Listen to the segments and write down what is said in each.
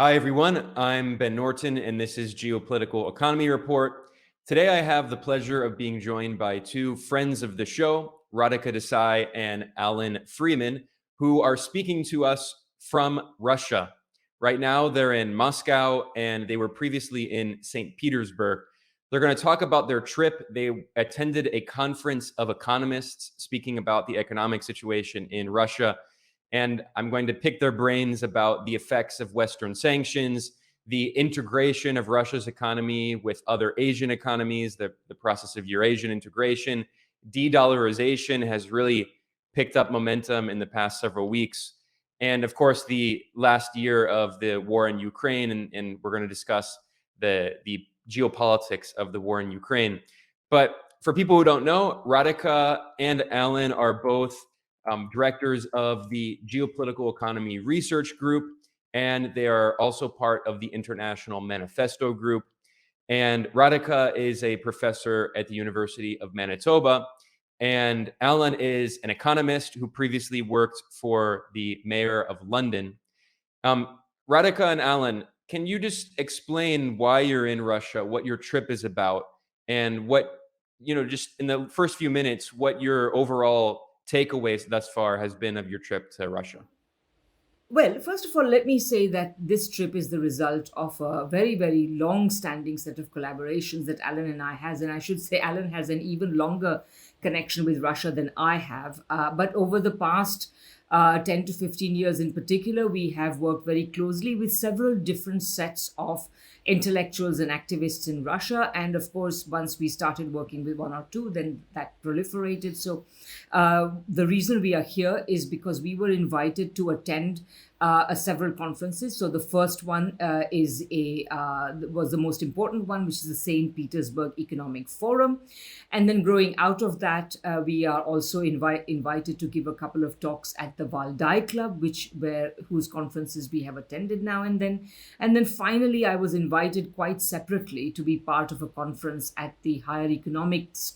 Hi, everyone. I'm Ben Norton, and this is Geopolitical Economy Report. Today, I have the pleasure of being joined by two friends of the show, Radhika Desai and Alan Freeman, who are speaking to us from Russia. Right now, they're in Moscow, and they were previously in St. Petersburg. They're going to talk about their trip. They attended a conference of economists speaking about the economic situation in Russia, and I'm going to pick their brains about the effects of Western sanctions, the integration of Russia's economy with other Asian economies, the process of Eurasian integration. De-dollarization has really picked up momentum in the past several weeks. And of course, the last year of the war in Ukraine, and we're going to discuss the geopolitics of the war in Ukraine. But for people who don't know, Radhika and Alan are both directors of the Geopolitical Economy Research Group, and they are also part of the International Manifesto Group. And Radhika is a professor at the University of Manitoba, and Alan is an economist who previously worked for the mayor of London. Um, Radhika and Alan, can you just explain why you're in Russia, what your trip is about, and what, just in the first few minutes, what your overall takeaways thus far has been of your trip to Russia? Well, first of all, let me say that this trip is the result of a very, very long-standing set of collaborations that Alan and I has, and I should say Alan has an even longer connection with Russia than I have. But over the past 10 to 15 years in particular, we have worked very closely with several different sets of intellectuals and activists in Russia. And of course, once we started working with one or two, then that proliferated. So the reason we are here is because we were invited to attend several conferences. So the first one was the most important one, which is the St. Petersburg Economic Forum, and then growing out of that, we are also invited to give a couple of talks at the Valdai Club, whose conferences we have attended now and then finally I was invited quite separately to be part of a conference at the Higher Economics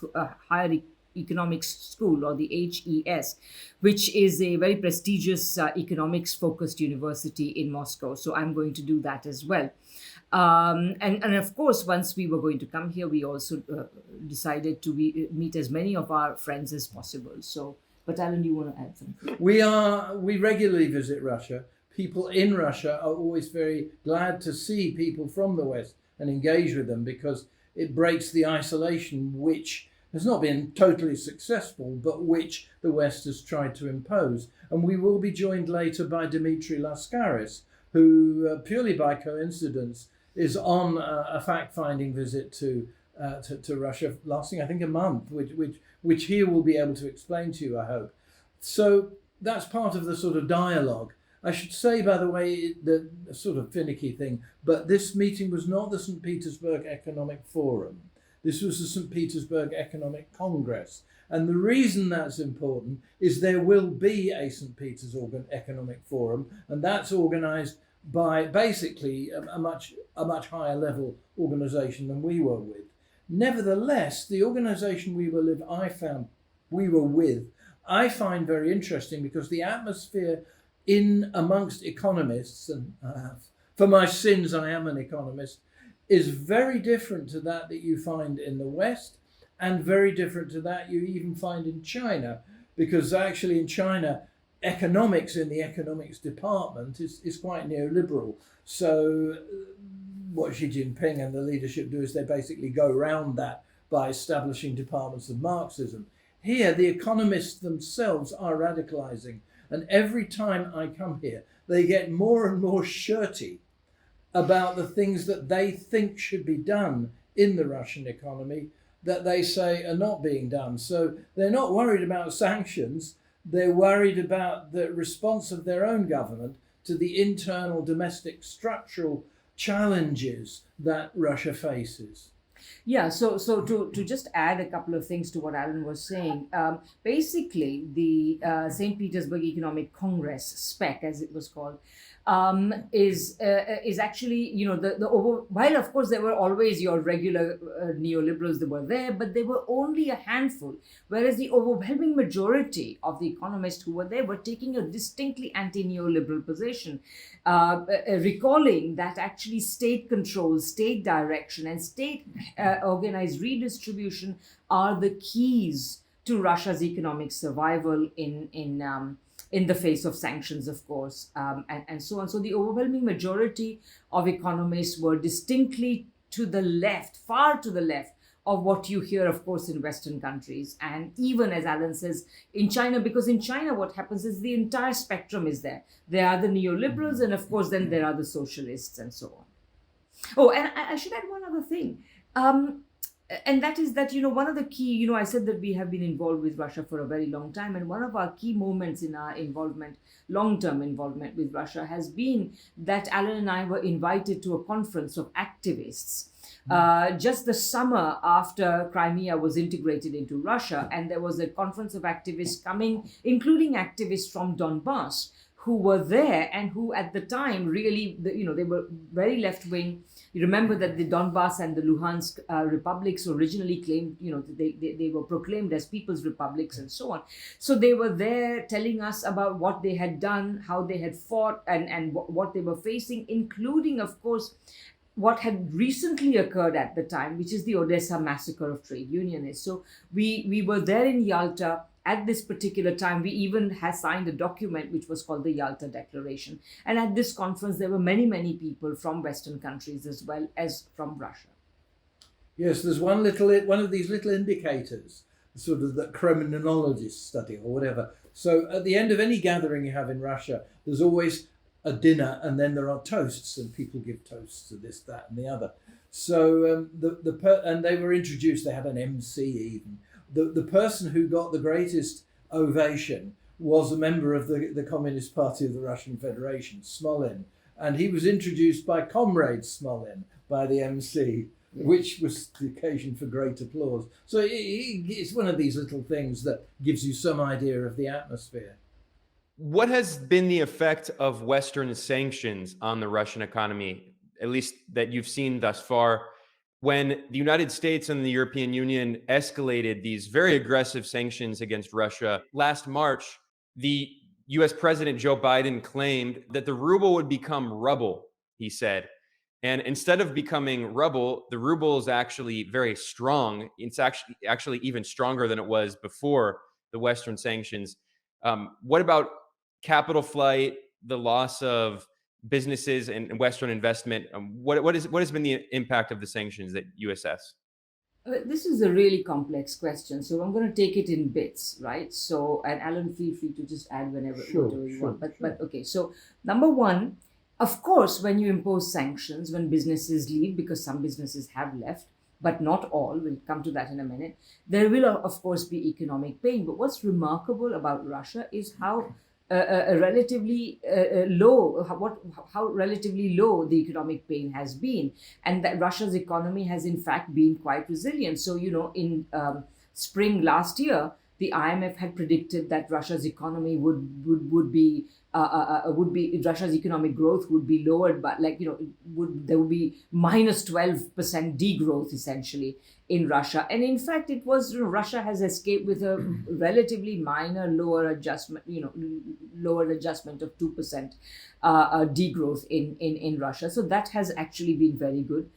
School, or the HES, which is a very prestigious economics focused university in Moscow. So I'm going to do that as well. And of course, once we were going to come here, we also decided to meet as many of our friends as possible. So, but Alan, you want to add something? We regularly visit Russia. People in Russia are always very glad to see people from the West and engage with them because it breaks the isolation which has not been totally successful, but which the West has tried to impose. And we will be joined later by Dmitry Laskaris, who, purely by coincidence, is on a fact-finding visit to Russia, lasting I think a month, which he will be able to explain to you, I hope. So that's part of the sort of dialogue. I should say, by the way, the sort of finicky thing, but this meeting was not the St. Petersburg Economic Forum. This was the St. Petersburg Economic Congress. And the reason that's important is there will be a St. Petersburg Economic Forum, and that's organized by basically a much higher level organization than we were with. Nevertheless, the organization we were with, I find very interesting because the atmosphere in amongst economists, and for my sins, I am an economist, is very different to that you find in the West, and very different to that you even find in China, because actually in China, economics in the economics department is quite neoliberal. So what Xi Jinping and the leadership do is they basically go around that by establishing departments of Marxism. Here, the economists themselves are radicalizing, and every time I come here, they get more and more shirty about the things that they think should be done in the Russian economy that they say are not being done. So they're not worried about sanctions. They're worried about the response of their own government to the internal domestic structural challenges that Russia faces. Yeah, so to just add a couple of things to what Alan was saying, basically the St. Petersburg Economic Congress, SPEC as it was called, is actually, while of course there were always your regular neoliberals that were there, but they were only a handful, whereas the overwhelming majority of the economists who were there were taking a distinctly anti-neoliberal position, recalling that actually state control, state direction, and state organized redistribution are the keys to Russia's economic survival in the face of sanctions, of course, and so on. So the overwhelming majority of economists were distinctly to the left, far to the left of what you hear, of course, in Western countries. And even, as Alan says, in China, because in China what happens is the entire spectrum is there. There are the neoliberals, and of course then there are the socialists and so on. Oh, and I should add one other thing. And that is that, one of the key, I said that we have been involved with Russia for a very long time. And one of our key moments in our involvement, long-term involvement with Russia, has been that Alan and I were invited to a conference of activists just the summer after Crimea was integrated into Russia. And there was a conference of activists coming, including activists from Donbass, who were there and who at the time really, they were very left-wing. You remember that the Donbass and the Luhansk republics originally claimed, they were proclaimed as people's republics and so on. So they were there telling us about what they had done, how they had fought, and what they were facing, including, of course, what had recently occurred at the time, which is the Odessa massacre of trade unionists. So we were there in Yalta. At this particular time, we even had signed a document which was called the Yalta Declaration. And at this conference, there were many, many people from Western countries as well as from Russia. Yes, there's one of these little indicators, sort of that criminologists study or whatever. So at the end of any gathering you have in Russia, there's always a dinner, and then there are toasts, and people give toasts to this, that, and the other. So and they were introduced. They had an MC even. The person who got the greatest ovation was a member of the Communist Party of the Russian Federation, Smolin. And he was introduced by Comrade Smolin, by the MC, which was the occasion for great applause. So it's one of these little things that gives you some idea of the atmosphere. What has been the effect of Western sanctions on the Russian economy, at least that you've seen thus far? When the United States and the European Union escalated these very aggressive sanctions against Russia last March, the US President Joe Biden claimed that the ruble would become rubble, he said. And instead of becoming rubble, the ruble is actually very strong. It's actually even stronger than it was before the Western sanctions. What about capital flight, the loss of businesses and Western investment? What has been the impact of the sanctions at USS? This is a really complex question, so I'm going to take it in bits, right? So, and Alan, feel free to just add whatever you want. But okay, so number one, of course, when you impose sanctions, when businesses leave, because some businesses have left, but not all, we'll come to that in a minute, there will, of course, be economic pain. But what's remarkable about Russia is how relatively low the economic pain has been, and that Russia's economy has in fact been quite resilient. So in spring last year, the IMF had predicted that Russia's economy would be Russia's economic growth would be lowered, but there would be minus 12% degrowth essentially in Russia. And in fact, it was Russia has escaped with a relatively minor lower adjustment of 2% degrowth in Russia. So that has actually been very good.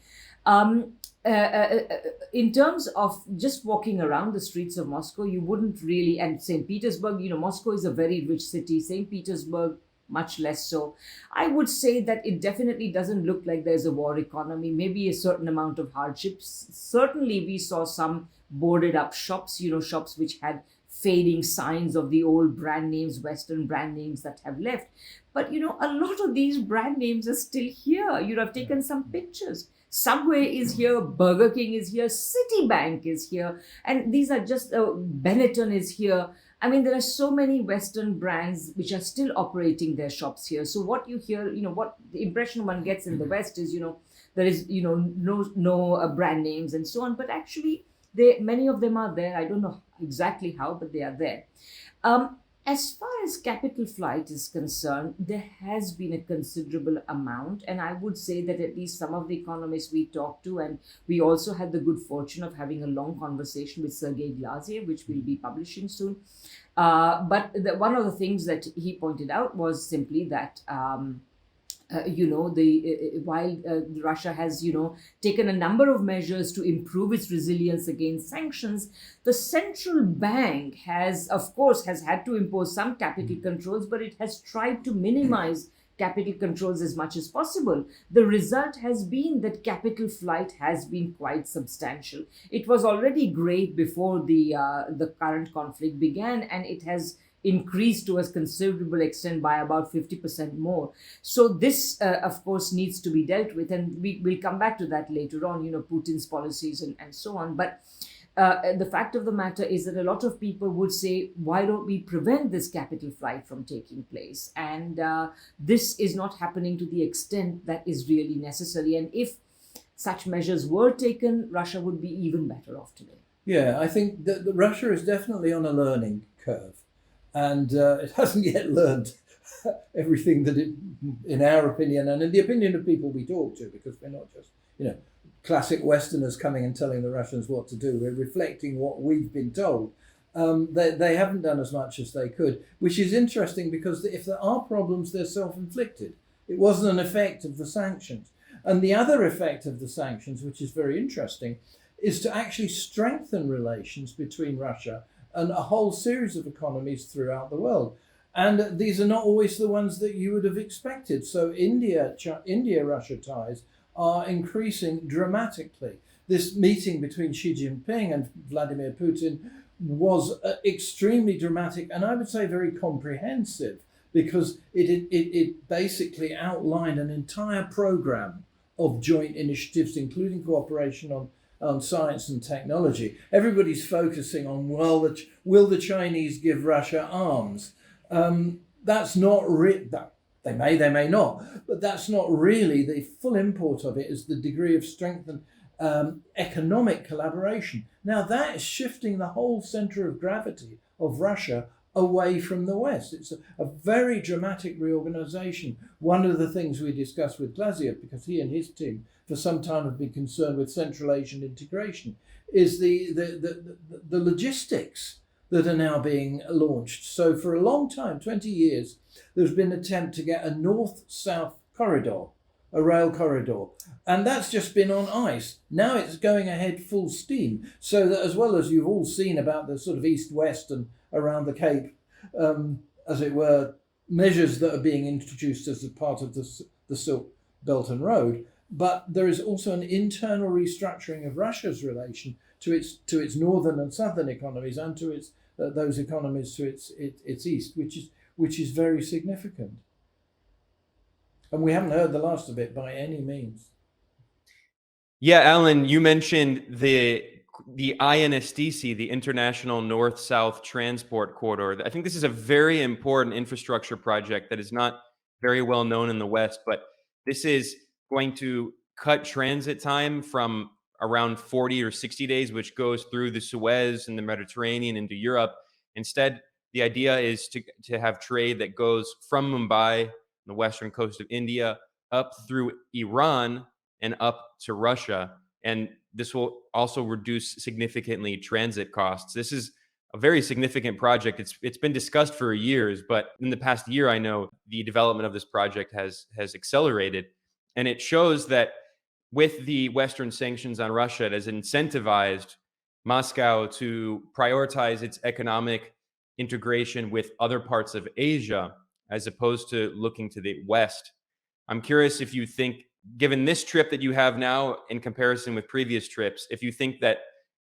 In terms of just walking around the streets of Moscow, you wouldn't really, and St. Petersburg, Moscow is a very rich city, St. Petersburg, much less so. I would say that it definitely doesn't look like there's a war economy, maybe a certain amount of hardships. Certainly, we saw some boarded up shops, shops which had fading signs of the old brand names, Western brand names that have left. But, a lot of these brand names are still here. I've taken some pictures. Subway is here, Burger King is here, Citibank is here, and these are just, Benetton is here. I mean, there are so many Western brands which are still operating their shops here. So what you hear, what the impression one gets in the West is, there is, no brand names and so on, but actually many of them are there. I don't know exactly how, but they are there. As far as capital flight is concerned, there has been a considerable amount, and I would say that at least some of the economists we talked to, and we also had the good fortune of having a long conversation with Sergei Glaziev, which we'll be publishing soon. One of the things that he pointed out was simply that. While Russia has taken a number of measures to improve its resilience against sanctions, the central bank has, of course, has had to impose some capital controls, but it has tried to minimize capital controls as much as possible. The result has been that capital flight has been quite substantial. It was already great before the current conflict began, and it has increased to a considerable extent by about 50% more. So this, of course, needs to be dealt with, and we'll come back to that later on, Putin's policies and so on. But the fact of the matter is that a lot of people would say, why don't we prevent this capital flight from taking place? And this is not happening to the extent that is really necessary. And if such measures were taken, Russia would be even better off today. Yeah, I think that Russia is definitely on a learning curve. And it hasn't yet learned everything that it, in our opinion, and in the opinion of people we talk to, because we're not just, classic Westerners coming and telling the Russians what to do. We're reflecting what we've been told. They haven't done as much as they could, which is interesting because if there are problems, they're self-inflicted. It wasn't an effect of the sanctions. And the other effect of the sanctions, which is very interesting, is to actually strengthen relations between Russia and a whole series of economies throughout the world. And these are not always the ones that you would have expected. So India-Russia ties are increasing dramatically. This meeting between Xi Jinping and Vladimir Putin was extremely dramatic, and I would say very comprehensive, because it basically outlined an entire program of joint initiatives, including cooperation on science and technology. Everybody's focusing on, well, will the Chinese give Russia arms? That's not they may not, but that's not really the full import of it. Is the degree of strengthened economic collaboration. Now that is shifting the whole center of gravity of Russia away from the West. It's a very dramatic reorganization. One of the things we discussed with Glaziev, because he and his team for some time have been concerned with Central Asian integration, is the logistics that are now being launched. So for a long time, 20 years, there's been an attempt to get a north-south corridor, a rail corridor, and that's just been on ice. Now it's going ahead full steam, so that, as well as you've all seen about the sort of east-west and around the Cape, as it were, measures that are being introduced as a part of the Silk Belt and Road, but there is also an internal restructuring of Russia's relation to its northern and southern economies, and to its those economies to its east, which is very significant. And we haven't heard the last of it by any means. Yeah, Alan, you mentioned the INSDC, the International North-South Transport Corridor. I think this is a very important infrastructure project that is not very well known in the West, but this is going to cut transit time from around 40 or 60 days, which goes through the Suez and the Mediterranean into Europe. Instead, the idea is to have trade that goes from Mumbai, the western coast of India, up through Iran and up to Russia. And this will also reduce significantly transit costs. This is a very significant project. It's been discussed for years, but in the past year, I know the development of this project has accelerated. And it shows that with the Western sanctions on Russia, it has incentivized Moscow to prioritize its economic integration with other parts of Asia, as opposed to looking to the West. I'm curious if you think, given this trip that you have now in comparison with previous trips, if you think that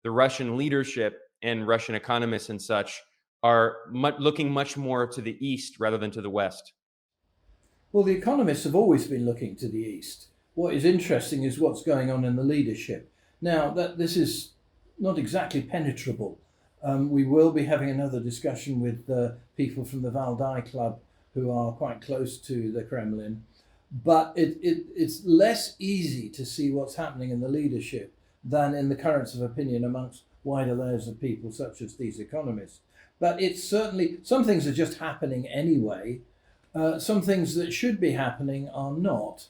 the Russian leadership and Russian economists and such are looking much more to the East rather than to the West. Well, the economists have always been looking to the East. What is interesting is what's going on in the leadership. Now, this is not exactly penetrable. We will be having another discussion with people from the Valdai Club who are quite close to the Kremlin. But it's less easy to see what's happening in the leadership than in the currents of opinion amongst wider layers of people such as these economists. But it's certainly, some things are just happening anyway. Some things that should be happening are not.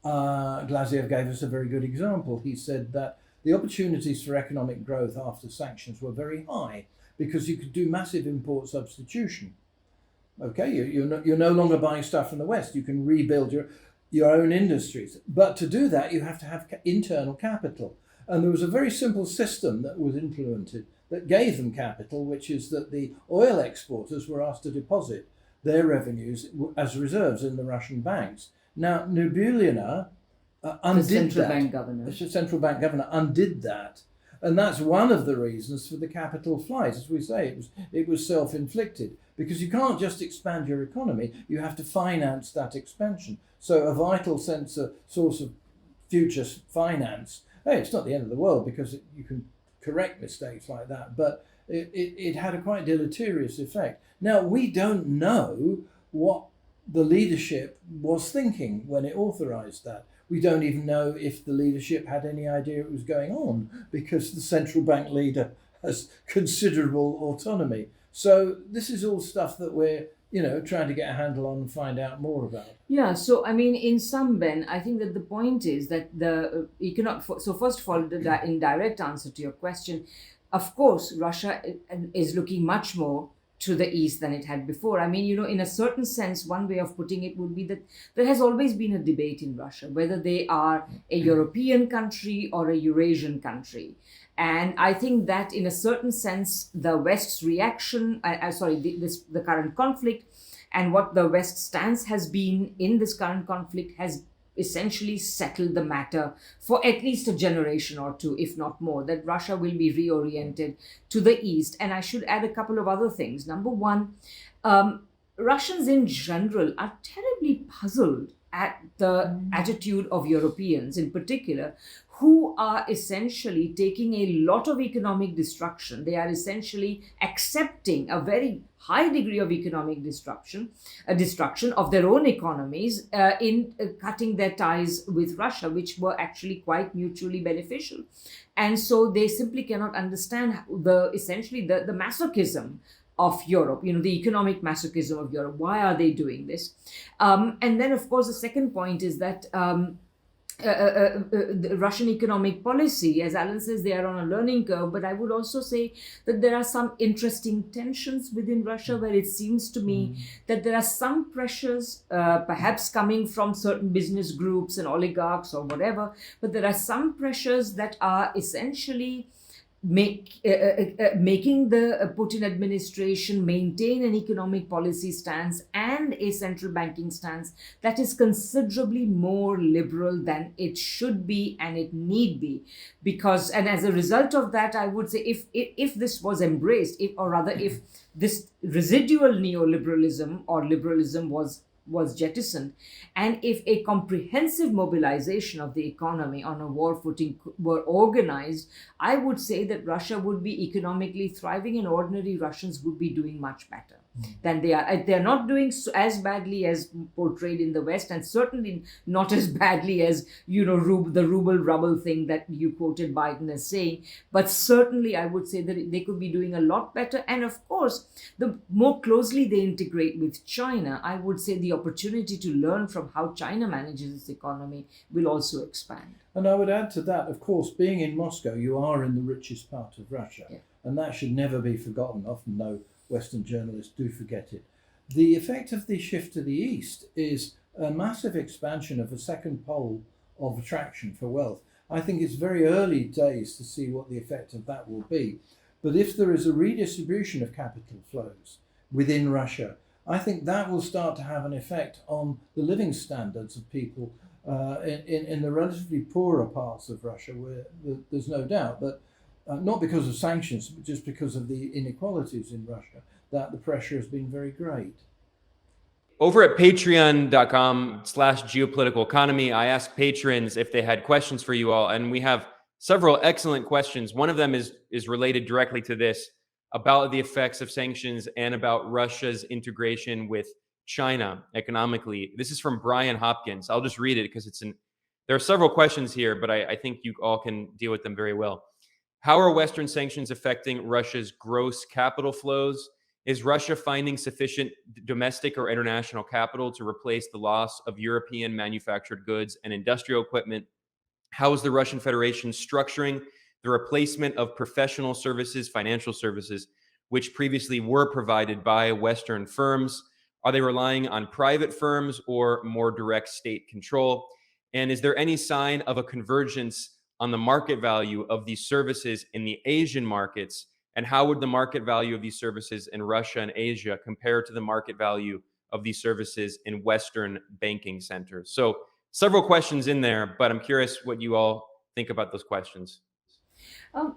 Glaziev gave us a very good example. He said that the opportunities for economic growth after sanctions were very high because you could do massive import substitution. Okay, you're no longer buying stuff from the West. You can rebuild your own industries. But to do that, you have to have internal capital. And there was a very simple system that was implemented that gave them capital, which is that the oil exporters were asked to deposit their revenues as reserves in the Russian banks. Now, Nubiulina undid that. The central bank governor undid that. And that's one of the reasons for the capital flight. As we say, it was self-inflicted, because you can't just expand your economy, you have to finance that expansion. So a vital source of future finance, hey, it's not the end of the world because you can correct mistakes like that, but it had a quite deleterious effect. Now, we don't know what the leadership was thinking when it authorized that. We don't even know if the leadership had any idea it was going on, because the central bank leader has considerable autonomy. So this is all stuff that we're trying to get a handle on and find out more about. Yeah, so I mean, in sum, Ben, I think that the point is that the economic. So first of all, the indirect answer to your question, of course, Russia is looking much more to the east than it had before. I mean, in a certain sense, one way of putting it would be that there has always been a debate in Russia whether they are a European country or a Eurasian country. And I think that in a certain sense, the West's reaction, the current conflict and what the West's stance has been in this current conflict has essentially settled the matter for at least a generation or two, if not more, that Russia will be reoriented to the east. And I should add a couple of other things. Number one, Russians in general are terribly puzzled at the attitude of Europeans in particular, who are essentially taking a lot of economic destruction. They are essentially accepting a very high degree of economic destruction of their own economies in cutting their ties with Russia, which were actually quite mutually beneficial. And so they simply cannot understand the masochism of Europe, the economic masochism of Europe. Why are they doing this? And then, of course, the second point is that the Russian economic policy, as Alan says, they are on a learning curve. But I would also say that there are some interesting tensions within Russia where it seems to me that there are some pressures, perhaps coming from certain business groups and oligarchs or whatever, but there are some pressures that are essentially making the Putin administration maintain an economic policy stance and a central banking stance that is considerably more liberal than it should be and it need be. And as a result of that, I would say if this was embraced, if this residual neoliberalism or liberalism was jettisoned, and if a comprehensive mobilization of the economy on a war footing were organized, I would say that Russia would be economically thriving and ordinary Russians would be doing much better than they are. They're not doing as badly as portrayed in the West, and certainly not as badly as, the ruble rubble thing that you quoted Biden as saying. But certainly I would say that they could be doing a lot better. And of course, the more closely they integrate with China, I would say the opportunity to learn from how China manages its economy will also expand. And I would add to that, of course, being in Moscow, you are in the richest part of Russia. Yeah. And that should never be forgotten. Often, though, Western journalists do forget it. The effect of the shift to the east is a massive expansion of a second pole of attraction for wealth. I think it's very early days to see what the effect of that will be. But if there is a redistribution of capital flows within Russia, I think that will start to have an effect on the living standards of people in the relatively poorer parts of Russia, where there's no doubt that not because of sanctions, but just because of the inequalities in Russia, that the pressure has been very great. Over at patreon.com/geopolitical economy, I asked patrons if they had questions for you all, and we have several excellent questions. One of them is related directly to this, about the effects of sanctions and about Russia's integration with China economically. This is from Brian Hopkins. I'll just read it because there are several questions here, but I think you all can deal with them very well. How are Western sanctions affecting Russia's gross capital flows? Is Russia finding sufficient domestic or international capital to replace the loss of European manufactured goods and industrial equipment? How is the Russian Federation structuring the replacement of professional services, financial services, which previously were provided by Western firms? Are they relying on private firms or more direct state control? And is there any sign of a convergence on the market value of these services in the Asian markets? And how would the market value of these services in Russia and Asia compare to the market value of these services in Western banking centers? So, several questions in there, but I'm curious what you all think about those questions.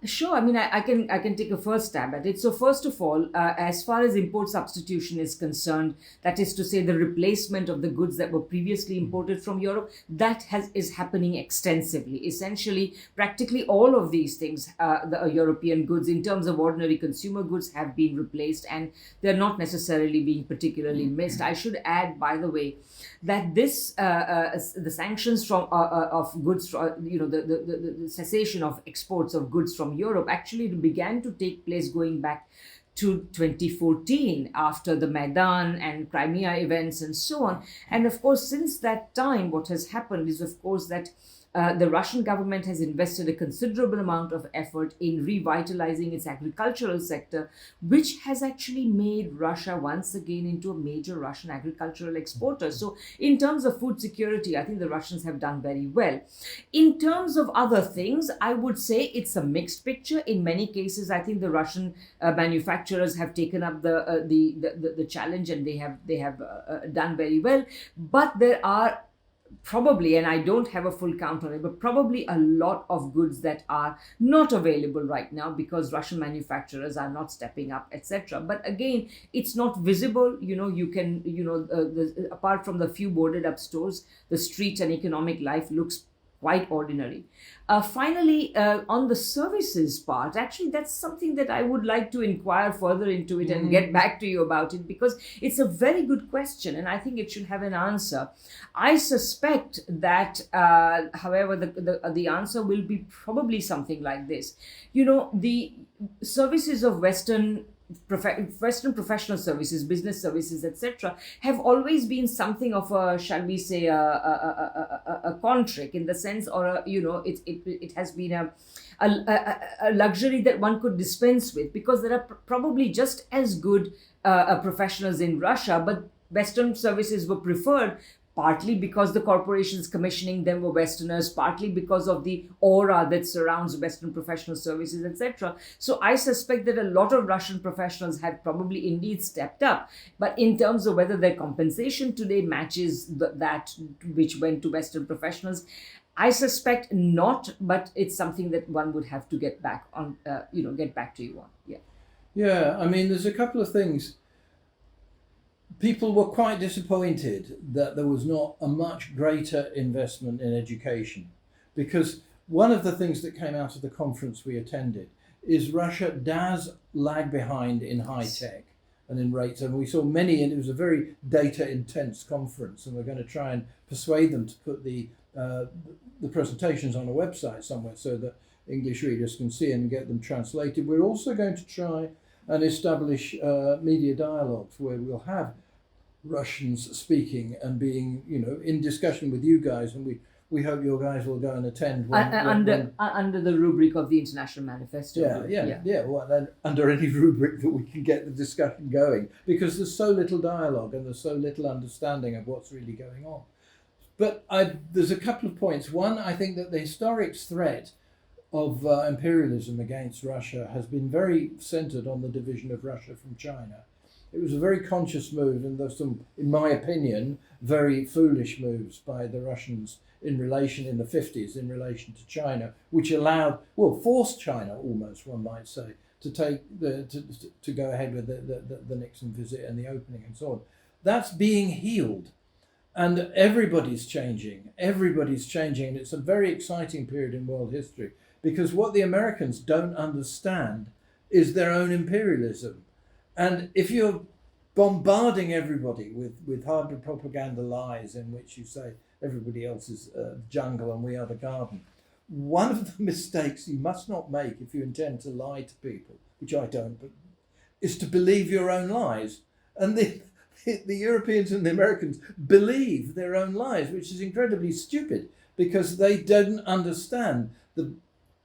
Sure. I mean, I can take a first stab at it. So first of all, as far as import substitution is concerned, that is to say, the replacement of the goods that were previously imported from Europe, that is happening extensively. Essentially, practically all of these things, the European goods, in terms of ordinary consumer goods, have been replaced, and they're not necessarily being particularly missed. I should add, by the way, that the sanctions from of goods, the cessation of exports of goods from Europe actually began to take place going back to 2014 after the Maidan and Crimea events and so on. And of course, since that time, what has happened is, of course, that the Russian government has invested a considerable amount of effort in revitalizing its agricultural sector, which has actually made Russia once again into a major Russian agricultural exporter. So in terms of food security, I think the Russians have done very well. In terms of other things, I would say it's a mixed picture. In many cases, I think the Russian manufacturers have taken up the challenge, and they have done very well. But there are probably, and I don't have a full count on it, but probably a lot of goods that are not available right now because Russian manufacturers are not stepping up, etc. But again, it's not visible. You can, apart from the few boarded up stores, the street and economic life looks quite ordinary. Finally, on the services part, actually, that's something that I would like to inquire further into it and get back to you about it, because it's a very good question and I think it should have an answer. I suspect that, however, the answer will be probably something like this. The services of Western professional services, business services, etc., have always been something of a, shall we say, a con trick, in the sense, or it has been a luxury that one could dispense with, because there are probably just as good professionals in Russia, but Western services were preferred, partly because the corporations commissioning them were Westerners, partly because of the aura that surrounds Western professional services, etc. So I suspect that a lot of Russian professionals have probably indeed stepped up. But in terms of whether their compensation today matches that which went to Western professionals, I suspect not, but it's something that one would have to get back on, get back to you on. Yeah. Yeah, I mean, there's a couple of things. People were quite disappointed that there was not a much greater investment in education, because one of the things that came out of the conference we attended is Russia does lag behind in high tech and in rates. And we saw many, and it was a very data intense conference, and we're going to try and persuade them to put the presentations on a website somewhere so that English readers can see and get them translated. We're also going to try and establish media dialogues where we'll have Russians speaking and being, in discussion with you guys, and we hope your guys will go and attend under the rubric of the International Manifesto. Yeah. Well, then under any rubric that we can get the discussion going, because there's so little dialogue and there's so little understanding of what's really going on. But there's a couple of points. One, I think that the historic threat of imperialism against Russia has been very centered on the division of Russia from China. It was a very conscious move, and there's some, in my opinion, very foolish moves by the Russians in the 50s in relation to China, which forced China almost, one might say, to take to go ahead with the Nixon visit and the opening and so on. That's being healed, and everybody's changing, and it's a very exciting period in world history, because what the Americans don't understand is their own imperialism. And if you're bombarding everybody with hard propaganda lies in which you say everybody else is jungle and we are the garden, one of the mistakes you must not make if you intend to lie to people, which I don't, but is to believe your own lies. And the Europeans and the Americans believe their own lies, which is incredibly stupid because they don't understand the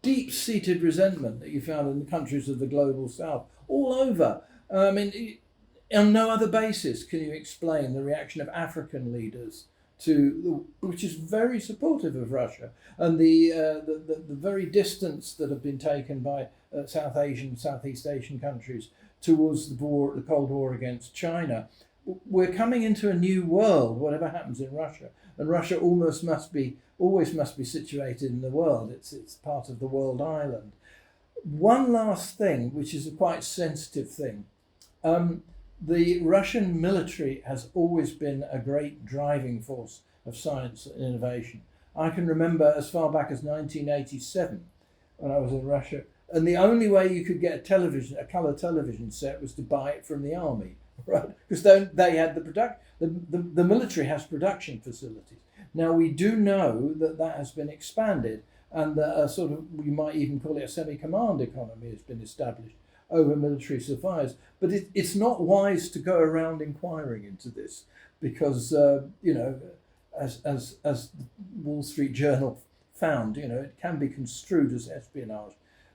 deep-seated resentment that you found in the countries of the global south all over. I mean, on no other basis can you explain the reaction of African leaders which is very supportive of Russia, and the very distance that have been taken by Southeast Asian countries towards the Cold War against China. We're coming into a new world, whatever happens in Russia, and Russia always must be situated in the world. It's part of the world island. One last thing, which is a quite sensitive thing. The Russian military has always been a great driving force of science and innovation. I can remember as far back as 1987 when I was in Russia, and the only way you could get a colour television set was to buy it from the army, right? Because they had the military has production facilities. Now we do know that has been expanded, and a sort of, we might even call it a semi-command economy has been established over military supplies. But it's not wise to go around inquiring into this because, as the Wall Street Journal found, it can be construed as espionage.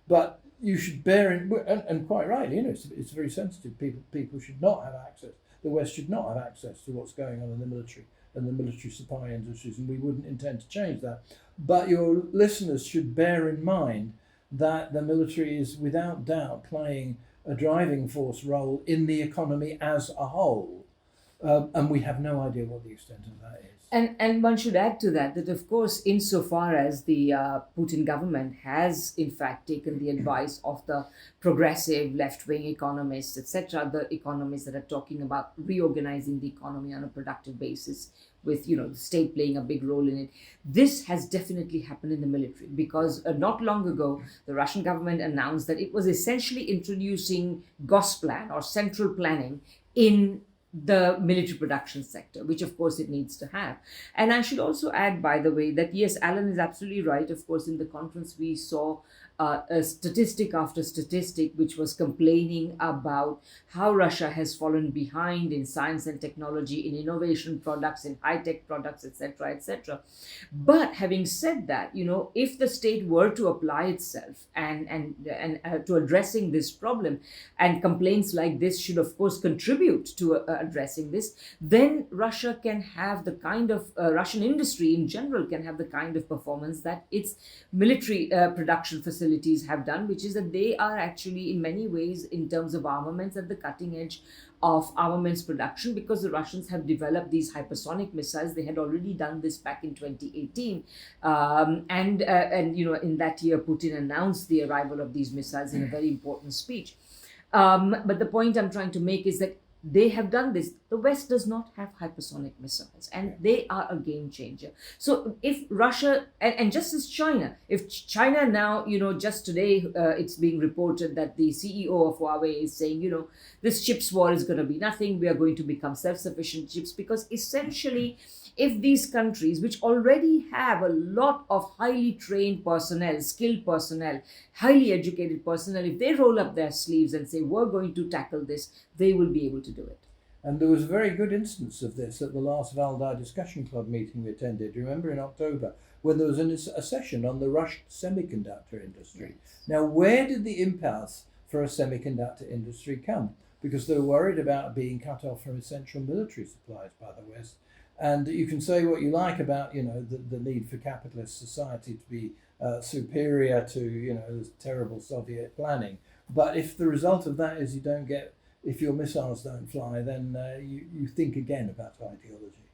But you should bear in, and quite rightly, it's very sensitive. People should not have access. The West should not have access to what's going on in the military and the military supply industries, and we wouldn't intend to change that. But your listeners should bear in mind that the military is without doubt playing a driving force role in the economy as a whole. And we have no idea what the extent of that is. And one should add to that of course, insofar as the Putin government has in fact taken the advice of the progressive left-wing economists, etc., the economists that are talking about reorganizing the economy on a productive basis, with the state playing a big role in it. This has definitely happened in the military because not long ago the Russian government announced that it was essentially introducing Gosplan or central planning in the military production sector, which of course it needs to have. And I should also add, by the way, that yes, Alan is absolutely right. Of course, in the conference we saw a statistic after statistic which was complaining about how Russia has fallen behind in science and technology, in innovation products, in high-tech products, etc., etc. But having said that, if the state were to apply itself and to addressing this problem, and complaints like this should of course contribute to addressing this, then Russia can have the kind of Russian industry in general can have the kind of performance that its military production facilities have done, which is that they are actually in many ways in terms of armaments at the cutting edge of armaments production, because the Russians have developed these hypersonic missiles. They had already done this back in 2018, and in that year Putin announced the arrival of these missiles in a very important speech. But the point I'm trying to make is that they have done this. The West does not have hypersonic missiles, and they are a game changer. So if Russia, and just as China, if China now, just today it's being reported that the CEO of Huawei is saying, this chips war is going to be nothing. We are going to become self-sufficient chips, because essentially, if these countries, which already have a lot of highly trained personnel, skilled personnel, highly educated personnel, if they roll up their sleeves and say, we're going to tackle this, they will be able to do it. And there was a very good instance of this at the last Valdai Discussion Club meeting we attended, remember, in October, when there was a session on the Russian semiconductor industry. Yes. Now, where did the impasse for a semiconductor industry come? Because they were worried about being cut off from essential military supplies by the West. And you can say what you like about, the need for capitalist society to be superior to, this terrible Soviet planning. But if the result of that is if your missiles don't fly, then you think again about ideology.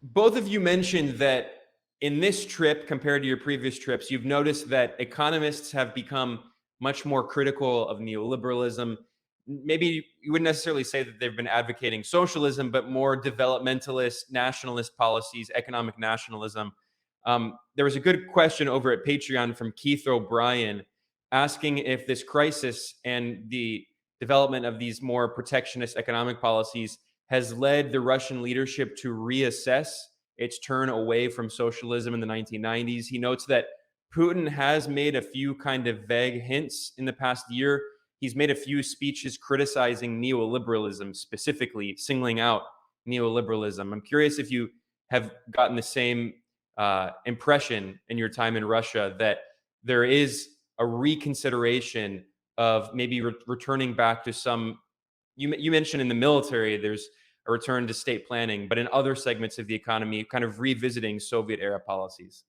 Both of you mentioned that in this trip, compared to your previous trips, you've noticed that economists have become much more critical of neoliberalism. Maybe you wouldn't necessarily say that they've been advocating socialism, but more developmentalist, nationalist policies, economic nationalism. There was a good question over at Patreon from Keith O'Brien asking if this crisis and the development of these more protectionist economic policies has led the Russian leadership to reassess its turn away from socialism in the 1990s. He notes that Putin has made a few kind of vague hints in the past year. he's made a few speeches criticizing neoliberalism, specifically singling out neoliberalism. I'm curious if you have gotten the same impression in your time in Russia, that there is a reconsideration of maybe returning back to some. You mentioned in the military, there's a return to state planning, but in other segments of the economy, kind of revisiting Soviet era policies.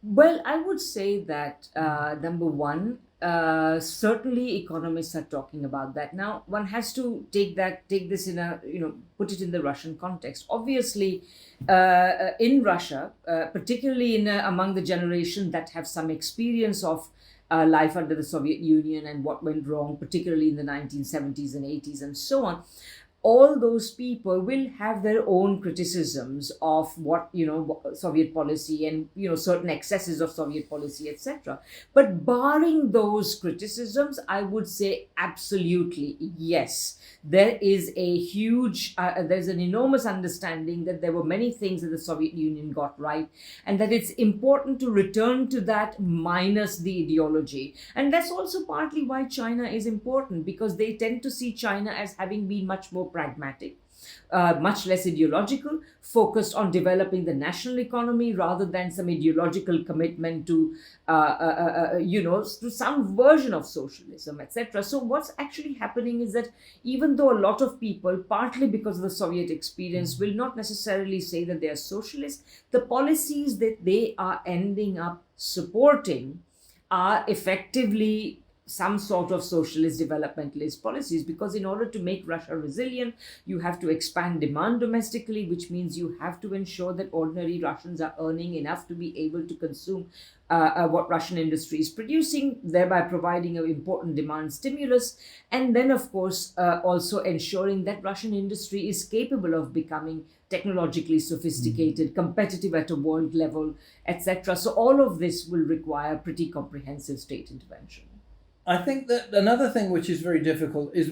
Well, I would say that number one, certainly economists are talking about that. Now, one has to take this in a, put it in the Russian context. Obviously, in Russia, particularly among the generation that have some experience of life under the Soviet Union and what went wrong, particularly in the 1970s and 80s and so on, all those people will have their own criticisms of what Soviet policy and certain excesses of Soviet policy, etc. But barring those criticisms, I would say absolutely yes, there is a huge there's an enormous understanding that there were many things that the Soviet Union got right, and that it's important to return to that minus the ideology. And that's also partly why China is important, because they tend to see China as having been much more pragmatic, much less ideological, focused on developing the national economy rather than some ideological commitment to, to some version of socialism, etc. So what's actually happening is that even though a lot of people, partly because of the Soviet experience, will not necessarily say that they are socialist, the policies that they are ending up supporting are effectively some sort of socialist developmentalist policies, because in order to make Russia resilient, you have to expand demand domestically, which means you have to ensure that ordinary Russians are earning enough to be able to consume what Russian industry is producing, thereby providing an important demand stimulus. And then, of course, also ensuring that Russian industry is capable of becoming technologically sophisticated, competitive at a world level, etc. So all of this will require pretty comprehensive state intervention. I think that another thing which is very difficult is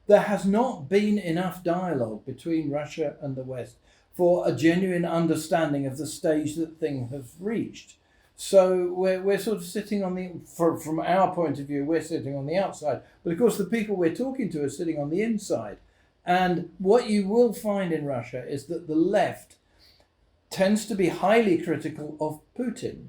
there has not been enough dialogue between Russia and the West for a genuine understanding of the stage that things have reached. So we're sort of sitting from our point of view, we're sitting on the outside, but of course the people we're talking to are sitting on the inside. And what you will find in Russia is that the left tends to be highly critical of Putin.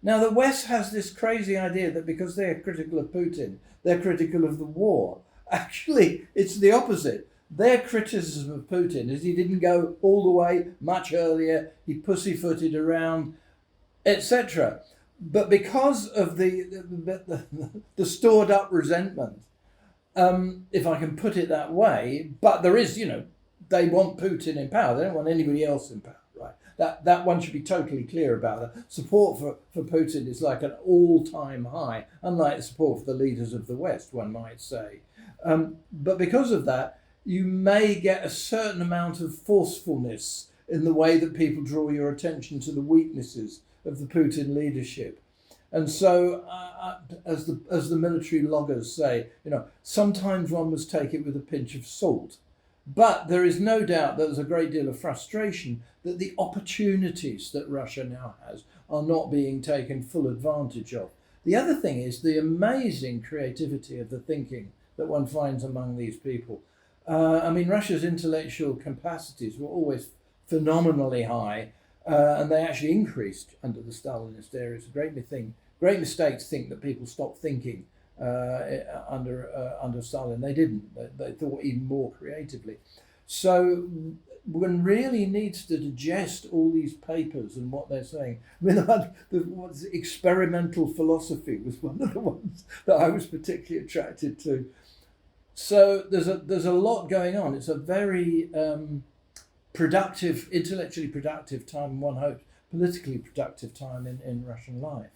Now, the West has this crazy idea that because they're critical of Putin, they're critical of the war. Actually, it's the opposite. Their criticism of Putin is he didn't go all the way much earlier, he pussyfooted around, etc. But because of the stored up resentment, if I can put it that way, but there is, they want Putin in power. They don't want anybody else in power. That one should be totally clear about that. Support for Putin is like an all-time high, unlike the support for the leaders of the West, one might say. But because of that, you may get a certain amount of forcefulness in the way that people draw your attention to the weaknesses of the Putin leadership. And so, as the military loggers say, sometimes one must take it with a pinch of salt. But there is no doubt that there's a great deal of frustration that the opportunities that Russia now has are not being taken full advantage of. The other thing is the amazing creativity of the thinking that one finds among these people. Russia's intellectual capacities were always phenomenally high, and they actually increased under the Stalinist era. It's a great mistake to think that people stopped thinking under Stalin. They didn't. They thought even more creatively. So one really needs to digest all these papers and what they're saying. What's experimental philosophy was one of the ones that I was particularly attracted to. So there's a lot going on. It's a very productive, intellectually productive time, and one hopes politically productive time in Russian life.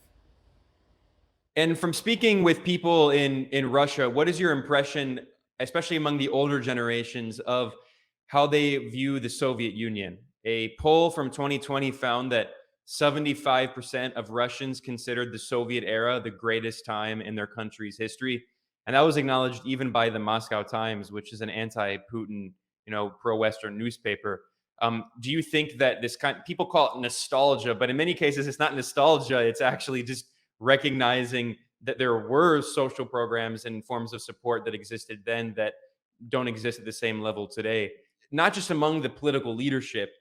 And from speaking with people in Russia, what is your impression, especially among the older generations, of how they view the Soviet Union? A poll from 2020 found that 75% of Russians considered the Soviet era the greatest time in their country's history. And that was acknowledged even by the Moscow Times, which is an anti-Putin, pro-Western newspaper. Do you think that people call it nostalgia, but in many cases it's not nostalgia, it's actually just recognizing that there were social programs and forms of support that existed then that don't exist at the same level today, not just among the political leadership,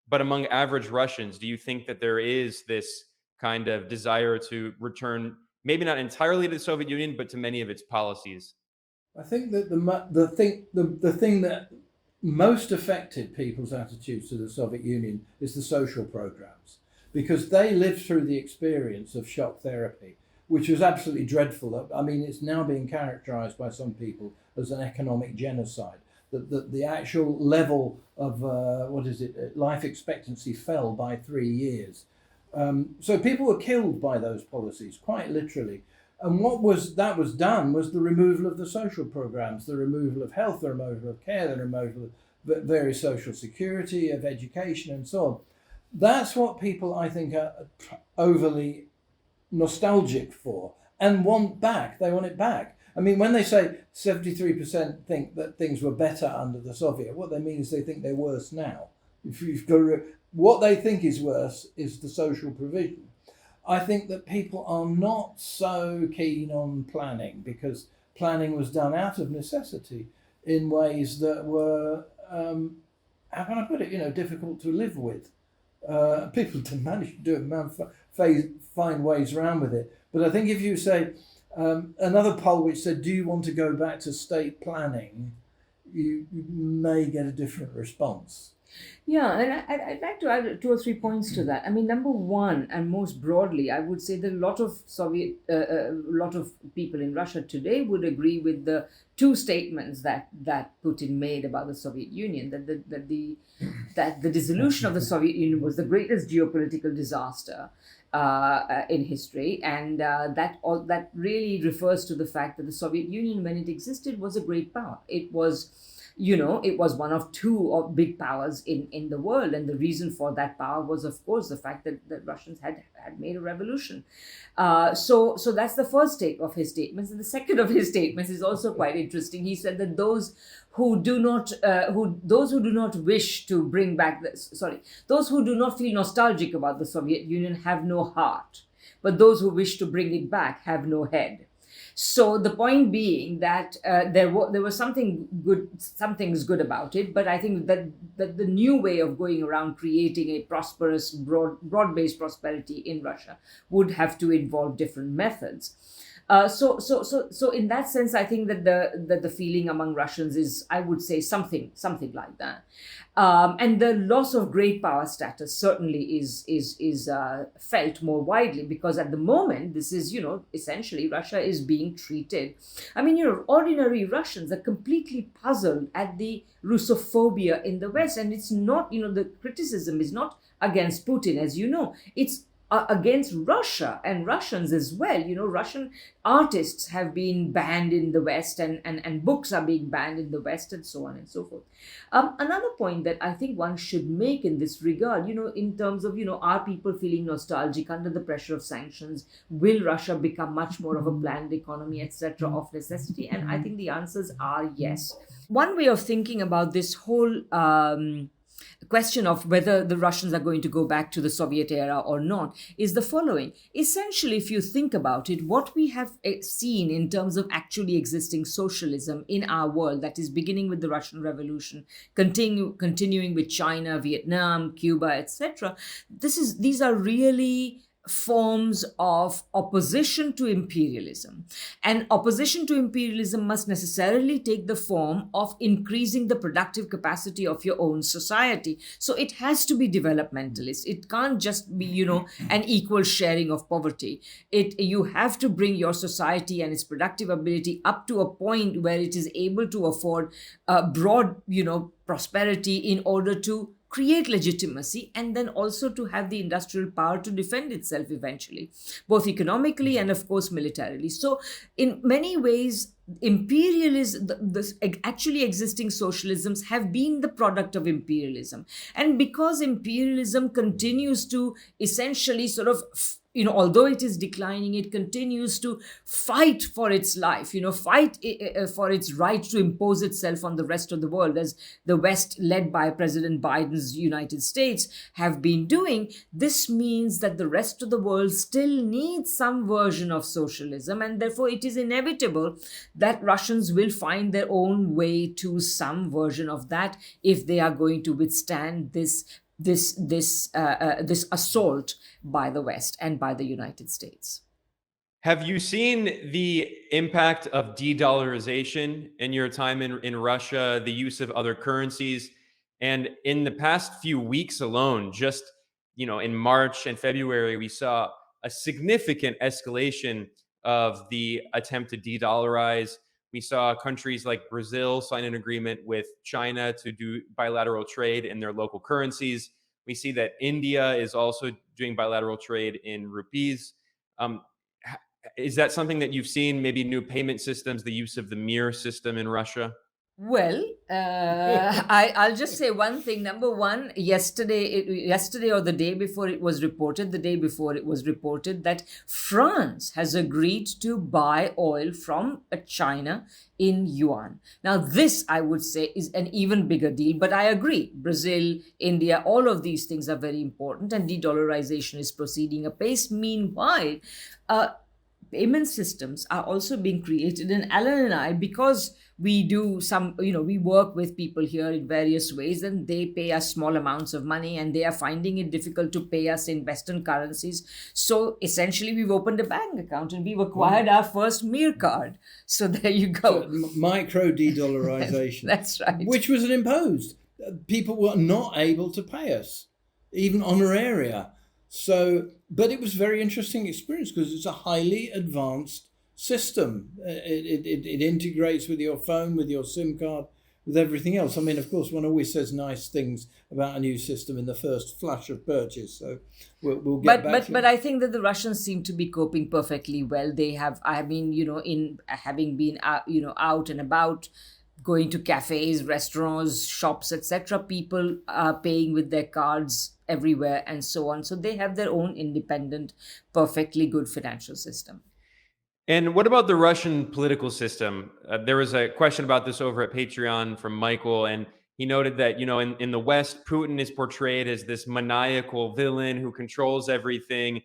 but among average Russians? Do you think that there is this kind of desire to return, maybe not entirely to the Soviet Union, but to many of its policies? I think that the thing that most affected people's attitudes to the Soviet Union is the social programs, because they lived through the experience of shock therapy, which was absolutely dreadful. I mean, it's now being characterized by some people as an economic genocide. That the actual level of life expectancy fell by 3 years. So people were killed by those policies, quite literally. And what was done was the removal of the social programs, the removal of health, the removal of care, the removal of various social security, of education, and so on. That's what people, I think, are overly nostalgic for and want back. They want it back. I mean, when they say 73% think that things were better under the Soviet, what they mean is they think they're worse now. If you've got what they think is worse is the social provision. I think that people are not so keen on planning, because planning was done out of necessity in ways that were, how can I put it, difficult to live with. People managed to do it, find ways around with it. But I think if you say, another poll which said, do you want to go back to state planning, you may get a different response. Yeah, and I'd like to add 2 or 3 points to that. I mean, number one, and most broadly, I would say that a lot of people in Russia today would agree with the two statements that Putin made about the Soviet Union, that the dissolution of the Soviet Union was the greatest geopolitical disaster in history, and that really refers to the fact that the Soviet Union, when it existed, was a great power. It was one of two big powers in the world. And the reason for that power was, of course, the fact that the Russians had made a revolution. So that's the first take of his statements. And the second of his statements is also quite interesting. He said that those who do not wish to bring back those who do not feel nostalgic about the Soviet Union have no heart, but those who wish to bring it back have no head. So the point being that there was something good about it, but I think that the new way of going around creating a prosperous, broad-based prosperity in Russia would have to involve different methods. So in that sense, I think that the feeling among Russians is, I would say, something like that. And the loss of great power status certainly is felt more widely, because at the moment, this is, essentially Russia is being treated. I mean, ordinary Russians are completely puzzled at the Russophobia in the West. And it's not, the criticism is not against Putin, as you know, it's against Russia and Russians as well. Russian artists have been banned in the West, and books are being banned in the West, and so on and so forth. Another point that I think one should make in this regard, in terms of, are people feeling nostalgic under the pressure of sanctions? Will Russia become much more of a planned economy, etc., of necessity? And I think the answers are yes. One way of thinking about this whole question of whether the Russians are going to go back to the Soviet era or not is the following. Essentially, if you think about it, what we have seen in terms of actually existing socialism in our world, that is beginning with the Russian Revolution, continuing with China, Vietnam, Cuba, etc., these are really forms of opposition to imperialism. And opposition to imperialism must necessarily take the form of increasing the productive capacity of your own society. So it has to be developmentalist. It can't just be, an equal sharing of poverty. You have to bring your society and its productive ability up to a point where it is able to afford broad, prosperity in order to create legitimacy, and then also to have the industrial power to defend itself eventually, both economically and, of course, militarily. So in many ways, imperialism, actually existing socialisms have been the product of imperialism. And because imperialism continues to essentially sort of, although it is declining, it continues to fight for its life, fight for its right to impose itself on the rest of the world, as the West, led by President Biden's United States, have been doing. This means that the rest of the world still needs some version of socialism, and therefore it is inevitable that Russians will find their own way to some version of that if they are going to withstand this assault by the West and by the United States. Have you seen the impact of de-dollarization in your time in Russia, the use of other currencies? And in the past few weeks alone, just in March and February, we saw a significant escalation of the attempt to de-dollarize. We saw countries like Brazil sign an agreement with China to do bilateral trade in their local currencies. We see that India is also doing bilateral trade in rupees. Is that something that you've seen, maybe new payment systems, the use of the mirror system in Russia? Well, I'll just say one thing. Number one, yesterday or the day before it was reported, that France has agreed to buy oil from China in yuan. Now, this, I would say, is an even bigger deal. But I agree, Brazil, India, all of these things are very important, and de-dollarization is proceeding apace. Meanwhile, payment systems are also being created. And Alan and I, because we do we work with people here in various ways, and they pay us small amounts of money, and they are finding it difficult to pay us in Western currencies. So essentially, we've opened a bank account and we've acquired our first Mir card. So there you go. So, micro de-dollarization. That's right. Which was imposed. People were not able to pay us, even honoraria. So, but it was a very interesting experience because it's a highly advanced system. It integrates with your phone, with your SIM card, with everything else. I mean, of course, one always says nice things about a new system in the first flash of purchase. So we'll get back. But I think that the Russians seem to be coping perfectly well. I have been, having been out and about, going to cafes, restaurants, shops, etc. People are paying with their cards everywhere and so on. So they have their own independent, perfectly good financial system. And what about the Russian political system? There was a question about this over at Patreon from Michael, and he noted that, in the West, Putin is portrayed as this maniacal villain who controls everything.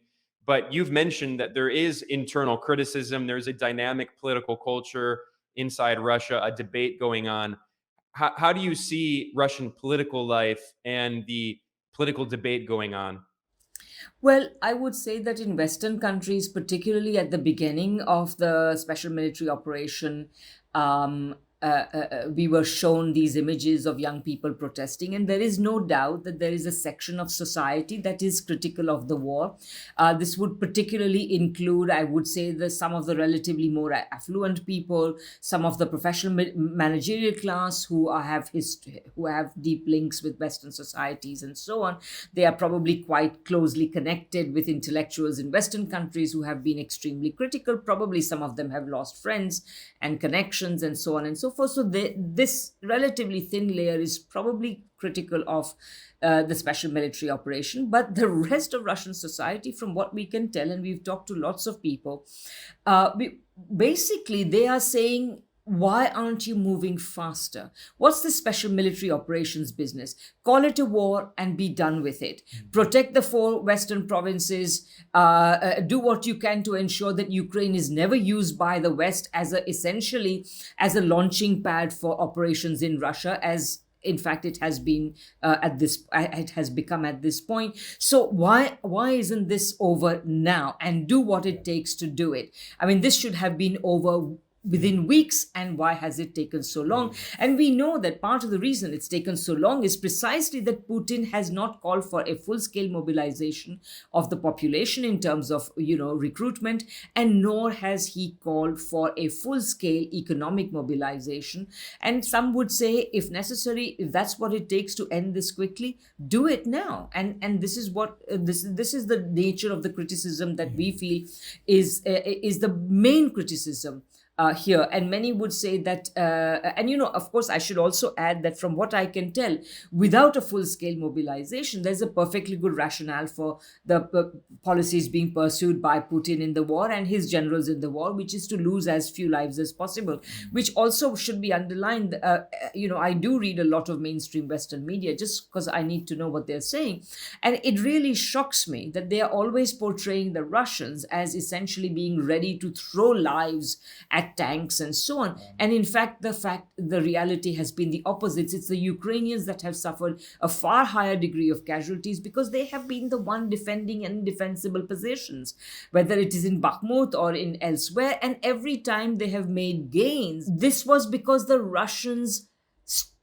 But you've mentioned that there is internal criticism. There's a dynamic political culture inside Russia, a debate going on. How do you see Russian political life and the political debate going on? Well, I would say that in Western countries, particularly at the beginning of the special military operation, we were shown these images of young people protesting, and there is no doubt that there is a section of society that is critical of the war. This would particularly include, I would say, some of the relatively more affluent people, some of the professional managerial class who have deep links with Western societies and so on. They are probably quite closely connected with intellectuals in Western countries who have been extremely critical. Probably some of them have lost friends and connections and so on and so forth. So this relatively thin layer is probably critical of the special military operation. But the rest of Russian society, from what we can tell, and we've talked to lots of people, basically they are saying, why aren't you moving faster? What's the special military operations business? Call it a war and be done with it. Protect the 4 Western provinces. Do what you can to ensure that Ukraine is never used by the West essentially as a launching pad for operations in Russia, as in fact it has been it has become at this point. So why isn't this over now? And do what it takes to do it. I mean, this should have been over within weeks, and why has it taken so long? And we know that part of the reason it's taken so long is precisely that Putin has not called for a full-scale mobilization of the population in terms of recruitment, and nor has he called for a full-scale economic mobilization. And some would say, if necessary, if that's what it takes to end this quickly, do it now. And this is what this is the nature of the criticism that we feel is the main criticism here. And many would say that, and of course, I should also add that from what I can tell, without a full-scale mobilization, there's a perfectly good rationale for the policies being pursued by Putin in the war and his generals in the war, which is to lose as few lives as possible, which also should be underlined. I do read a lot of mainstream Western media just because I need to know what they're saying. And it really shocks me that they are always portraying the Russians as essentially being ready to throw lives at tanks and so on. And in fact, the reality has been the opposite. It's the Ukrainians that have suffered a far higher degree of casualties because they have been the one defending indefensible positions, whether it is in Bakhmut or in elsewhere. And every time they have made gains, this was because the Russians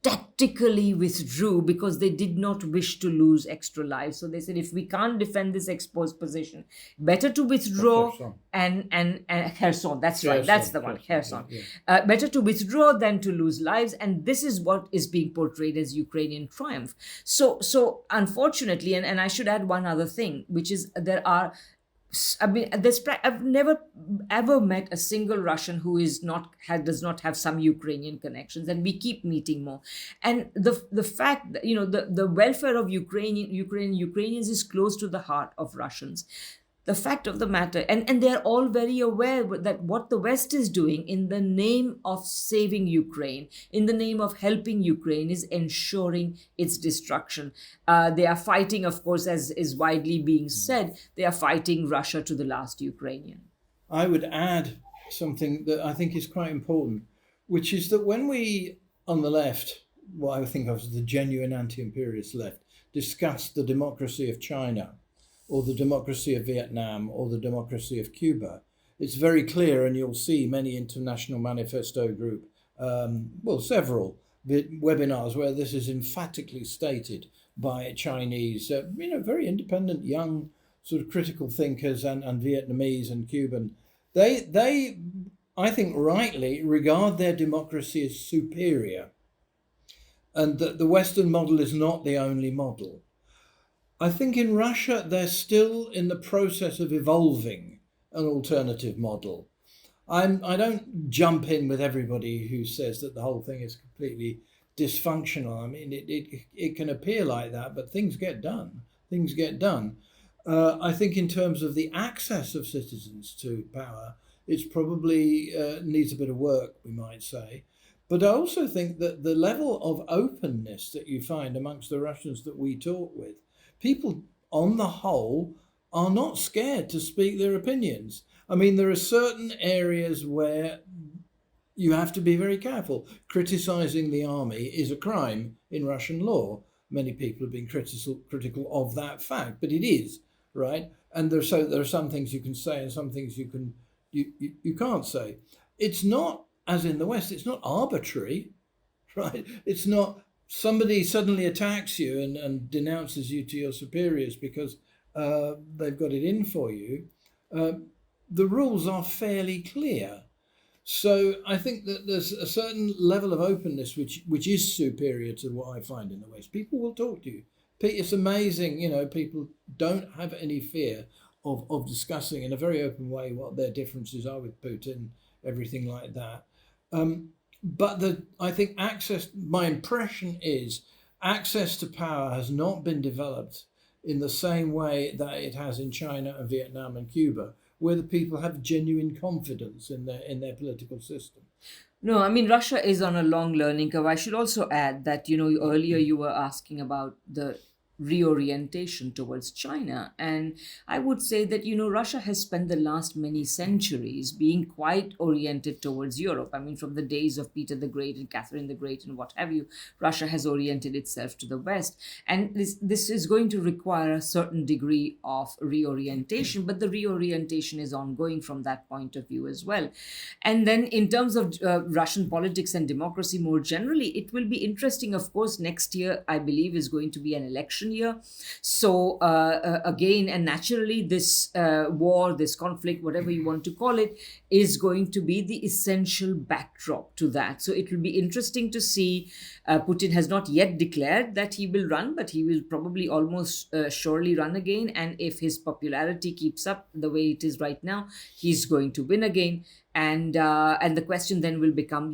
tactically withdrew because they did not wish to lose extra lives. So they said, if we can't defend this exposed position, better to withdraw. And Kherson, that's right, that's the one, Kherson. Yeah. Better to withdraw than to lose lives. And this is what is being portrayed as Ukrainian triumph. So unfortunately, and I should add one other thing, which is I've never ever met a single Russian who does not have some Ukrainian connections, and we keep meeting more. And the fact that the welfare of Ukrainians is close to the heart of Russians. The fact of the matter, and they're all very aware that what the West is doing in the name of saving Ukraine, in the name of helping Ukraine, is ensuring its destruction. They are fighting, of course, as is widely being said, they are fighting Russia to the last Ukrainian. I would add something that I think is quite important, which is that when we, on the left, what I think of as the genuine anti-imperialist left, discuss the democracy of China, or the democracy of Vietnam, or the democracy of Cuba, it's very clear, and you'll see many International Manifesto Group, several webinars where this is emphatically stated by Chinese, very independent, young, sort of critical thinkers and Vietnamese and Cuban. They, I think rightly, regard their democracy as superior, and that the Western model is not the only model. I think in Russia, they're still in the process of evolving an alternative model. I don't jump in with everybody who says that the whole thing is completely dysfunctional. I mean, it can appear like that, but things get done. Things get done. I think in terms of the access of citizens to power, it's probably needs a bit of work, we might say. But I also think that the level of openness that you find amongst the Russians that we talk with, people on the whole are not scared to speak their opinions. I mean, there are certain areas where you have to be very careful. Criticizing the army is a crime in Russian law. Many people have been critical of that fact, but it is, right? And there are some things you can say and some things you can't say. It's not, as in the West, it's not arbitrary, right? It's not somebody suddenly attacks you and denounces you to your superiors because they've got it in for you. The rules are fairly clear. So I think that there's a certain level of openness which is superior to what I find in the West. People will talk to you. It's amazing, people don't have any fear of discussing in a very open way what their differences are with Putin, everything like that. But I think my impression is access to power has not been developed in the same way that it has in China and Vietnam and Cuba, where the people have genuine confidence in their political system. No, I mean, Russia is on a long learning curve. I should also add that, earlier you were asking about the reorientation towards China. And I would say that, Russia has spent the last many centuries being quite oriented towards Europe. I mean, from the days of Peter the Great and Catherine the Great and what have you, Russia has oriented itself to the West. And this is going to require a certain degree of reorientation, but the reorientation is ongoing from that point of view as well. And then in terms of Russian politics and democracy more generally, it will be interesting. Of course, next year, I believe, is going to be an election year. So again, and naturally, this war, this conflict, whatever you want to call it, is going to be the essential backdrop to that. So it will be interesting to see. Putin has not yet declared that he will run, but he will probably almost surely run again. And if his popularity keeps up the way it is right now, he's going to win again. and the question then will become,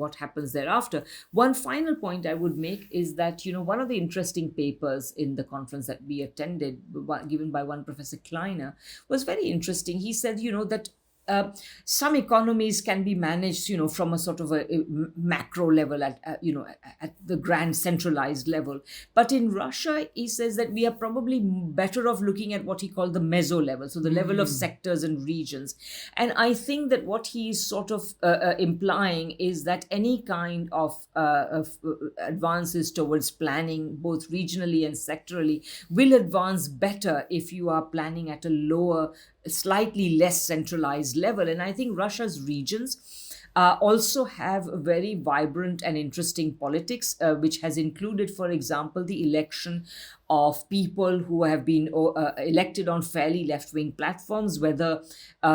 what happens thereafter. One final point I would make is that, one of the interesting papers in the conference that we attended, given by one Professor Kleiner, was very interesting. He said, that some economies can be managed, from a sort of a macro level at the grand centralized level. But in Russia, he says that we are probably better off looking at what he called the meso level, so the level of sectors and regions. And I think that what he is sort of implying is that any kind of advances towards planning, both regionally and sectorally, will advance better if you are planning at a lower, slightly less centralized level. And I think Russia's regions also have a very vibrant and interesting politics, which has included, for example, the election of people who have been elected on fairly left-wing platforms, whether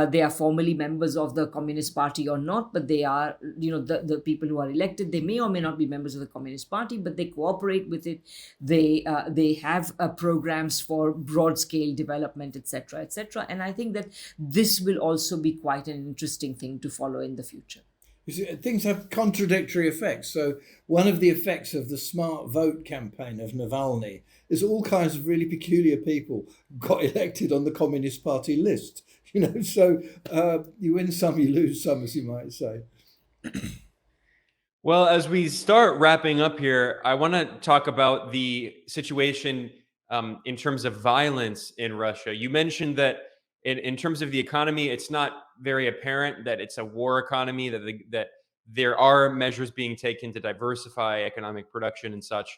they are formally members of the Communist Party or not, but they are, the people who are elected, they may or may not be members of the Communist Party, but they cooperate with it. They have programs for broad-scale development, etc., etc. And I think that this will also be quite an interesting thing to follow in the future. You see, things have contradictory effects. So one of the effects of the smart vote campaign of Navalny is all kinds of really peculiar people got elected on the Communist Party list. So you win some, you lose some, as you might say. Well, as we start wrapping up here, I want to talk about the situation in terms of violence in Russia. You mentioned that in terms of the economy, it's not very apparent that it's a war economy, that there are measures being taken to diversify economic production and such.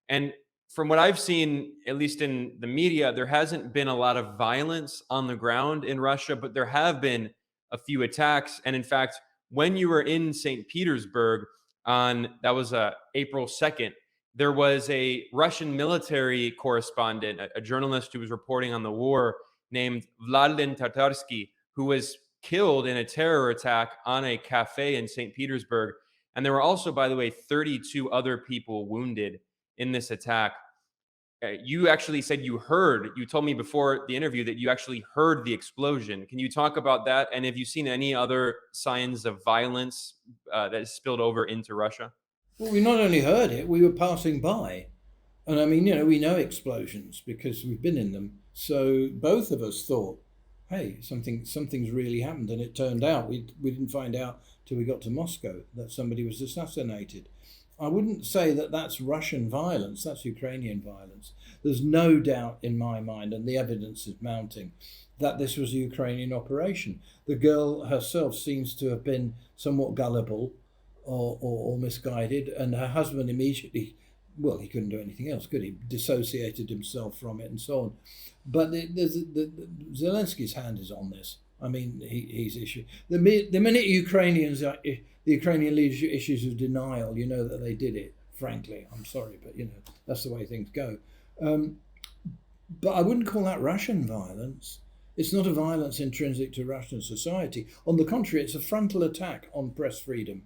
And from what I've seen, at least in the media, there hasn't been a lot of violence on the ground in Russia, but there have been a few attacks. And in fact, when you were in St. Petersburg that was April 2nd, there was a Russian military correspondent, a journalist who was reporting on the war, named Vladlen Tatarsky, who was killed in a terror attack on a cafe in St. Petersburg. And there were also, by the way, 32 other people wounded in this attack. You actually said you told me before the interview that you actually heard the explosion. Can you talk about that? And have you seen any other signs of violence that has spilled over into Russia? Well, we not only heard it, we were passing by. And I mean, we know explosions because we've been in them. So both of us thought, hey, something's really happened. And it turned out, we didn't find out till we got to Moscow that somebody was assassinated. I wouldn't say that that's Russian violence, that's Ukrainian violence. There's no doubt in my mind, and the evidence is mounting, that this was a Ukrainian operation. The girl herself seems to have been somewhat gullible or misguided, and her husband immediately, well, he couldn't do anything else, could he? Dissociated himself from it and so on. But Zelensky's hand is on this. I mean, he's issued. The minute the Ukrainian leadership issues of denial, you know that they did it, frankly. I'm sorry, but, that's the way things go. But I wouldn't call that Russian violence. It's not a violence intrinsic to Russian society. On the contrary, it's a frontal attack on press freedom.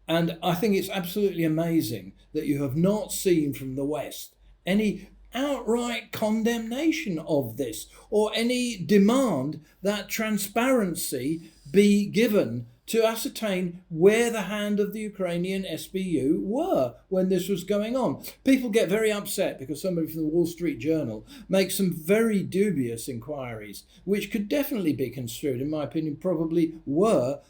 And I think it's absolutely amazing that you have not seen from the West any outright condemnation of this or any demand that transparency be given to ascertain where the hand of the Ukrainian SBU were when this was going on. People get very upset because somebody from the Wall Street Journal makes some very dubious inquiries, which could definitely be construed, in my opinion, probably were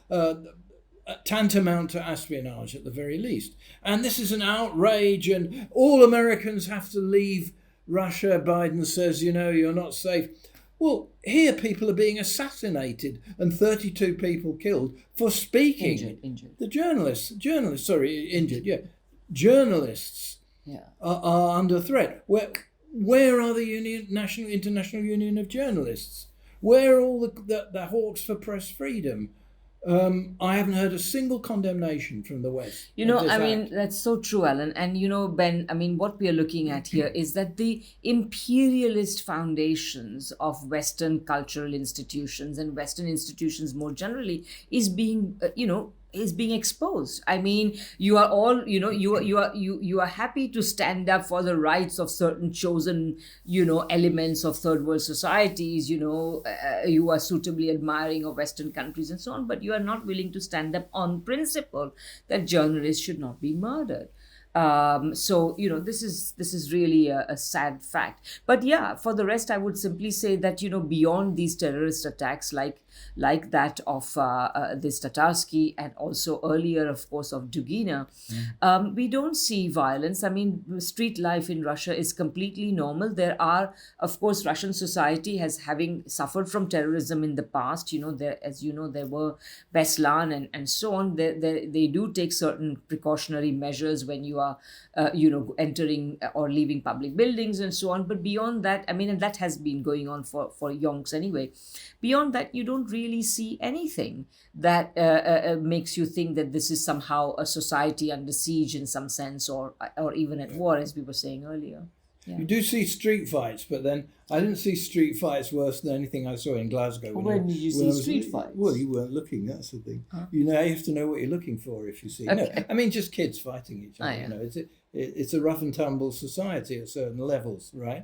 tantamount to espionage at the very least. And this is an outrage, and all Americans have to leave Russia. Biden says, you're not safe. Well, here people are being assassinated and 32 people killed for speaking. Injured. The journalists, injured, yeah. Journalists are under threat. Where are the International Union of Journalists? Where are all the hawks for press freedom? I haven't heard a single condemnation from the West. That's so true, Alan. And, Ben, what we are looking at here is that the imperialist foundations of Western cultural institutions and Western institutions more generally is being, is being exposed. I mean, you are all, you are happy to stand up for the rights of certain chosen, elements of third world societies. You are suitably admiring of Western countries and so on, but you are not willing to stand up on principle that journalists should not be murdered. So this is really a sad fact. But yeah, for the rest, I would simply say that beyond these terrorist attacks, like that of this Tatarsky, and also earlier, of course, of Dugina, we don't see violence. I mean, street life in Russia is completely normal. There are, of course, Russian society has having suffered from terrorism in the past. There, as you know, there were Beslan and so on. They do take certain precautionary measures when you are, entering or leaving public buildings and so on. But beyond that, I mean, and that has been going on for yonks anyway. Beyond that, you don't really see anything that makes you think that this is somehow a society under siege in some sense, or even at war, as we were saying earlier. Yeah. You do see street fights, but then I didn't see street fights worse than anything I saw in Glasgow. When did you see street fights? Well, you weren't looking, that's the thing. Huh? You have to know what you're looking for if you see. Okay. No, I mean, just kids fighting each other. Yeah. It's a rough and tumble society at certain levels, right?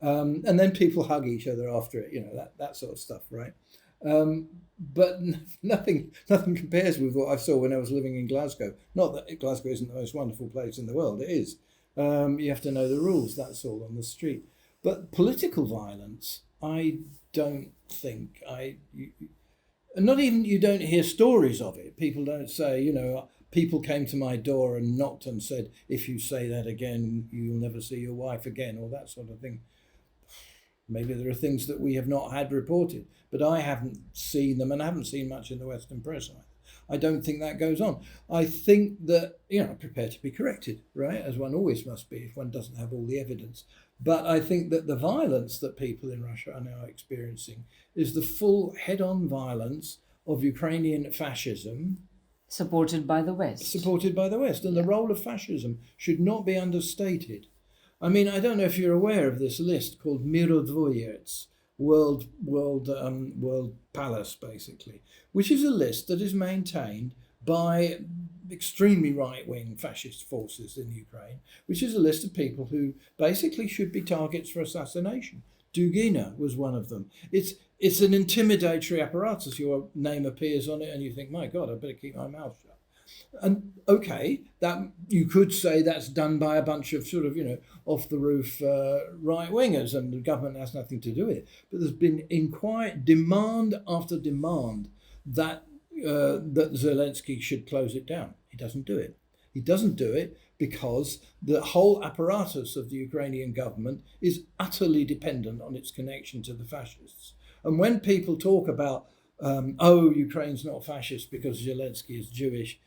And then people hug each other after it, that sort of stuff, right? But nothing compares with what I saw when I was living in Glasgow. Not that Glasgow isn't the most wonderful place in the world, it is. You have to know the rules, that's all, on the street. But political violence, I don't think not even, you don't hear stories of it. People don't say, people came to my door and knocked and said, if you say that again, you'll never see your wife again, or that sort of thing. Maybe there are things that we have not had reported, but I haven't seen them, and I haven't seen much in the Western press either. I don't think that goes on. I think that, prepared to be corrected, right? As one always must be if one doesn't have all the evidence. But I think that the violence that people in Russia are now experiencing is the full head-on violence of Ukrainian fascism. Supported by the West. And the role of fascism should not be understated. I mean, I don't know if you're aware of this list called Mirodvoyets, World Palace, basically, which is a list that is maintained by extremely right-wing fascist forces in Ukraine, which is a list of people who basically should be targets for assassination. Dugina was one of them. It's an intimidatory apparatus. Your name appears on it and you think, my God, I better keep my mouth shut. And okay, that you could say that's done by a bunch of sort of, off the roof right-wingers, and the government has nothing to do with it. But there's been demand after demand that Zelensky should close it down. He doesn't do it. He doesn't do it because the whole apparatus of the Ukrainian government is utterly dependent on its connection to the fascists. And when people talk about, Ukraine's not fascist because Zelensky is Jewish,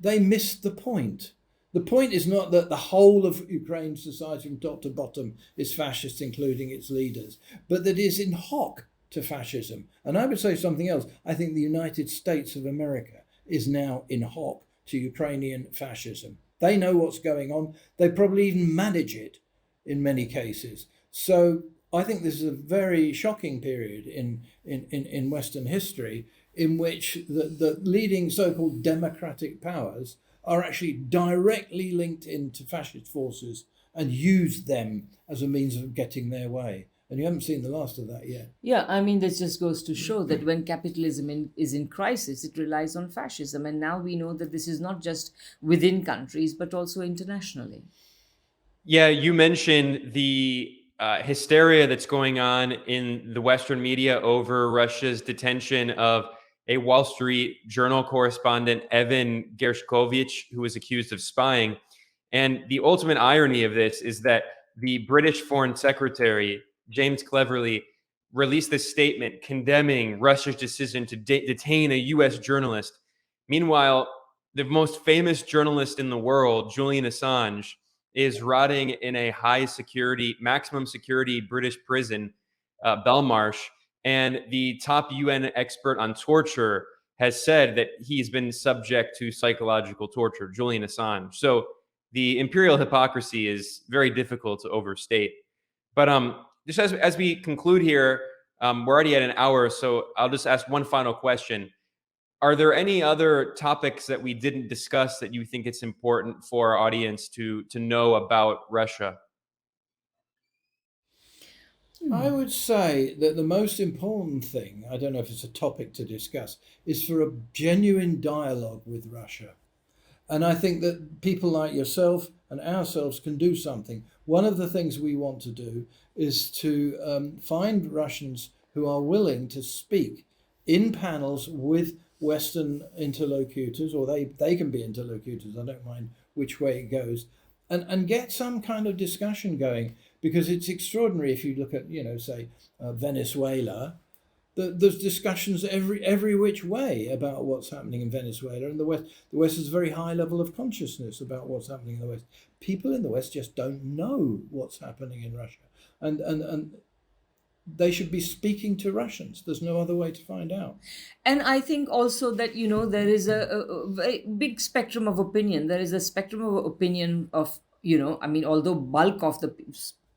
they missed the point. The point is not that the whole of Ukraine's society from top to bottom is fascist, including its leaders, but that it is in hoc to fascism. And I would say something else. I think the United States of America is now in hoc to Ukrainian fascism. They know what's going on. They probably even manage it in many cases. So I think this is a very shocking period in Western history in which the leading so-called democratic powers are actually directly linked into fascist forces and use them as a means of getting their way. And you haven't seen the last of that yet. Yeah, I mean, this just goes to show that when capitalism is in crisis, it relies on fascism. And now we know that this is not just within countries, but also internationally. Yeah, you mentioned the hysteria that's going on in the Western media over Russia's detention of a Wall Street Journal correspondent, Evan Gershkovich, who was accused of spying. And the ultimate irony of this is that the British Foreign Secretary, James Cleverly, released this statement condemning Russia's decision to detain a U.S. journalist. Meanwhile, the most famous journalist in the world, Julian Assange, is rotting in a high security, maximum security British prison, Belmarsh. And the top UN expert on torture has said that he's been subject to psychological torture, Julian Assange. So the imperial hypocrisy is very difficult to overstate. But just as we conclude here, we're already at an hour, so I'll just ask one final question. Are there any other topics that we didn't discuss that you think it's important for our audience to know about Russia? I would say that the most important thing, I don't know if it's a topic to discuss, is for a genuine dialogue with Russia. And I think that people like yourself and ourselves can do something. One of the things we want to do is to find Russians who are willing to speak in panels with Western interlocutors, or they can be interlocutors, I don't mind which way it goes, and get some kind of discussion going. Because it's extraordinary if you look at, say, Venezuela, there's discussions every which way about what's happening in Venezuela. And the West has a very high level of consciousness about what's happening in the West. People in the West just don't know what's happening in Russia. And they should be speaking to Russians. There's no other way to find out. And I think also that, there is a very big spectrum of opinion. There is a spectrum of opinion of, although bulk of the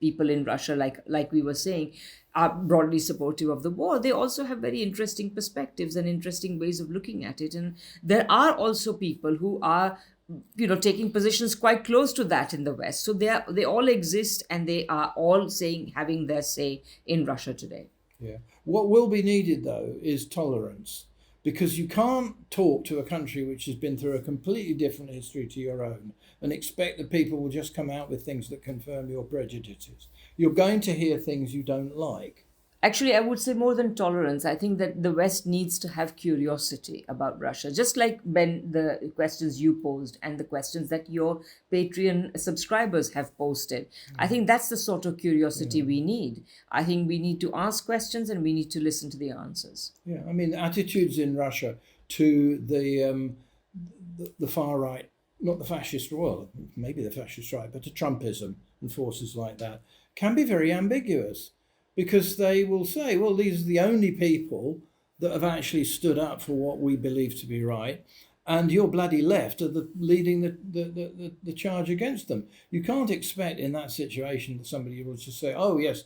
people in Russia, like we were saying, are broadly supportive of the war, they also have very interesting perspectives and interesting ways of looking at it. And there are also people who are, taking positions quite close to that in the West. So they all exist, and they are all having their say in Russia today. Yeah. What will be needed, though, is tolerance, because you can't talk to a country which has been through a completely different history to your own and expect that people will just come out with things that confirm your prejudices. You're going to hear things you don't like. Actually, I would say more than tolerance. I think that the West needs to have curiosity about Russia, just like, Ben, the questions you posed and the questions that your Patreon subscribers have posted. I think that's the sort of curiosity we need. I think we need to ask questions and we need to listen to the answers. Yeah, I mean, attitudes in Russia to the far right, not the fascist, well, maybe the fascist right, but to Trumpism and forces like that, can be very ambiguous. Because they will say, well, these are the only people that have actually stood up for what we believe to be right, and your bloody left are leading the charge against them. You can't expect in that situation that somebody will just say, oh, yes,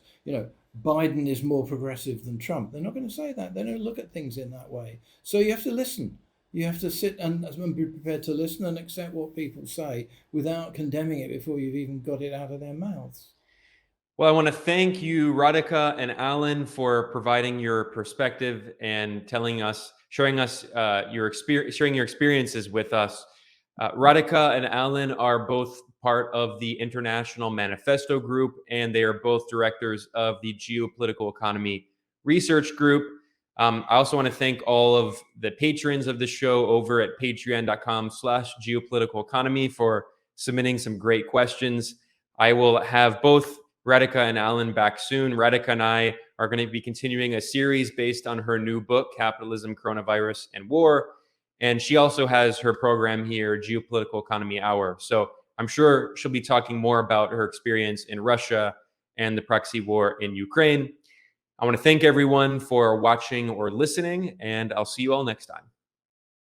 Biden is more progressive than Trump. They're not going to say that. They don't look at things in that way. So you have to listen. You have to sit and be prepared to listen and accept what people say without condemning it before you've even got it out of their mouths. Well, I want to thank you, Radhika and Alan, for providing your perspective and sharing your experiences with us. Radhika and Alan are both part of the International Manifesto Group, and they are both directors of the Geopolitical Economy Research Group. I also want to thank all of the patrons of the show over at patreon.com/geopoliticaleconomy for submitting some great questions. I will have both Radhika and Alan back soon. Radhika and I are going to be continuing a series based on her new book, Capitalism, Coronavirus, and War. And she also has her program here, Geopolitical Economy Hour. So I'm sure she'll be talking more about her experience in Russia and the proxy war in Ukraine. I want to thank everyone for watching or listening, and I'll see you all next time.